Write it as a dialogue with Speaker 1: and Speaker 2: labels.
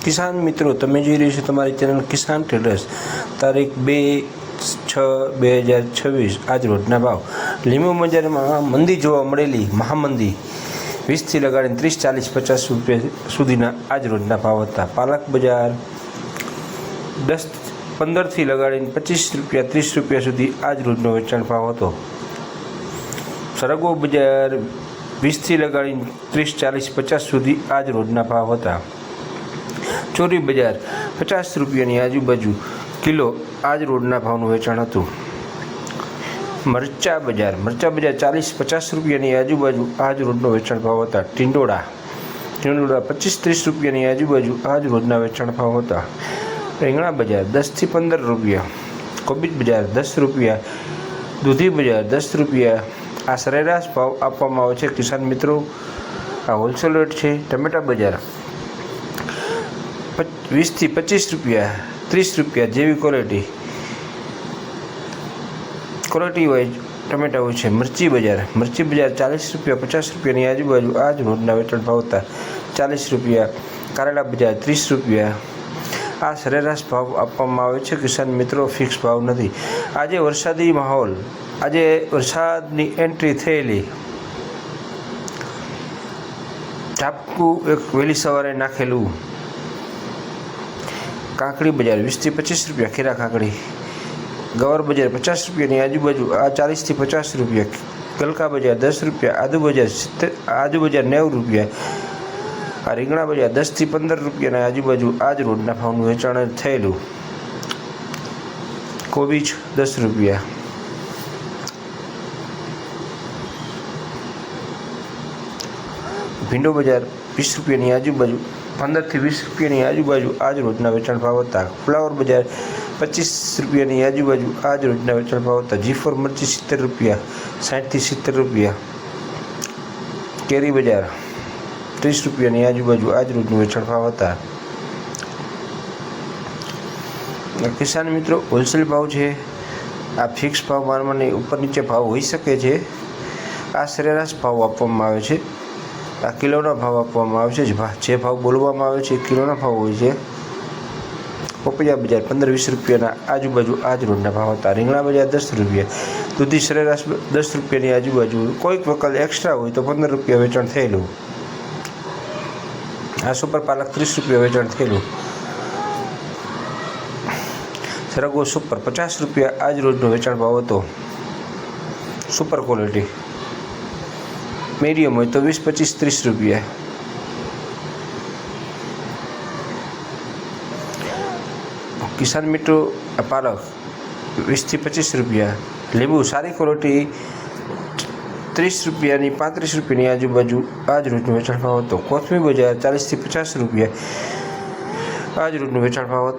Speaker 1: કિસાન મિત્રો, તમે જોઈ રહ્યા છો તમારી ચેનલ કિસાન ટ્રેડર્સ। તારીખ 2/6/2026 આજ રોજના ભાવ। લીંબુ બજારમાં મંદી જોવા મળેલી મહામંદી 20 થી લગાડીને 30, 40, 50 રૂપિયા સુધીના આજ રોજના ભાવ હતા। પાલક બજાર 15 થી લગાડીને 25 રૂપિયા 30 રૂપિયા સુધી આજ રોજનો વેચાણ ભાવ હતો। સરગવો બજાર 20 થી લગાડીને 30, 40, 50 સુધી આજ રોજના ભાવ હતા। ચોરી બજાર 50 રૂપિયાની આજુબાજુ કિલો આજ રોજના ભાવનું વેચાણ હતું। મરચા બજાર 40-50 રૂપિયાની આજુબાજુ આજ રોજનો વેચાણ ભાવ હતા। ટીંડોળા 25-30 રૂપિયાની આજુબાજુ આજ રોજના વેચાણ ભાવ હતા। રીંગણા બજાર 10 થી 15 રૂપિયા। કોબીજ બજાર 10 રૂપિયા। દૂધી બજાર 10 રૂપિયા। આ સરેરાશ ભાવ આપવામાં આવે છે કિસાન મિત્રો, આ હોલસેલ રેટ છે। ટમેટા બજાર 20 થી 25 રૂપિયા, 30 રૂપિયા જેવી ક્વોલિટી વાઇઝ ટમેટા હોય છે। મરચી બજાર 40 રૂપિયા 50 રૂપિયાની આજુબાજુ આજ રોજના વેચાણ ભાવ હતા। 40 રૂપિયા। કારેલા બજાર 30 રૂપિયા। આ સરેરાશ ભાવ આપવામાં આવે છે કિસાન મિત્રો, ફિક્સ ભાવ નથી। આજે વરસાદી માહોલ, આજે વરસાદની એન્ટ્રી થયેલી, ઝાપકું એક વહેલી સવારે નાખેલું। કાકડી બજાર 20 થી 25 રૂપિયા ખીરા કાકડી। ગવાર બજાર 50 રૂપિયાની આજુબાજુ આ 40 થી 50 રૂપિયા। ગલકા બજાર 10 રૂપિયા। આદુ બજાર 90 રૂપિયા। આ રીંગણા બજાર 10 થી 15 રૂપિયાના આજુબાજુ આજ રોજના ભાવનું વેચાણ થયેલું। કોબીજ 10 રૂપિયા। ભીંડો બજાર 20 રૂપિયાની આજુબાજુ, 15 થી 20 રૂપિયાની આજુબાજુ આજ રોજના વેચાણ ભાવ હતા। ફ્લાવર બજાર 25 રૂપિયાની આજુબાજુ આજ રોજના વેચાણ ભાવ હતા। G4 મરચી 70 રૂપિયા, 60 થી 70 રૂપિયા। કેરી બજાર 30 રૂપિયાની આજુબાજુ આજ રોજનું વેચાણ ભાવ હતા। કિસાન મિત્રો, હોલસેલ ભાવ છે, આ ફિક્સ ભાવ મારવાની ઉપર નીચે ભાવ હોઈ શકે છે। આ સરેરાશ ભાવ આપવામાં આવે છે, આ કિલોના ભાવ આપવામાં આવે છે। જે ભાવ બોલવામાં આવે છે એ કિલોના ભાવ હોય છે। પપૈયા બજાર 15-20 રૂપિયાના આજુબાજુ આજ રોજના ભાવ હતા। રીંગણા બજાર 10 રૂપિયા। દૂધી સરેરાશ 10 રૂપિયાની આજુબાજુ, કોઈક વખત એક્સ્ટ્રા હોય તો 15 રૂપિયા વેચાણ થયેલું। આ સુપર પાલક 30 રૂપિયા વેચાણ થયેલું। સરગવો સુપર 50 રૂપિયા આજ રોજનો વેચાણ ભાવ હતો। સુપર ક્વોલિટી મીડિયમ હોય તો 20, 25, 30 રૂપિયા। કિસાન મિત્રો, પાલક 20 થી 25 રૂપિયા। લીંબુ સારી ક્વોલિટી 30 રૂપિયાની 35 રૂપિયાની આજુબાજુ આજ રોજનો વેચાણ ભાવ હતો। કોથમીર બજાર 40 થી 50 રૂપિયા આજ રોજનો વેચાણ ભાવ હતો।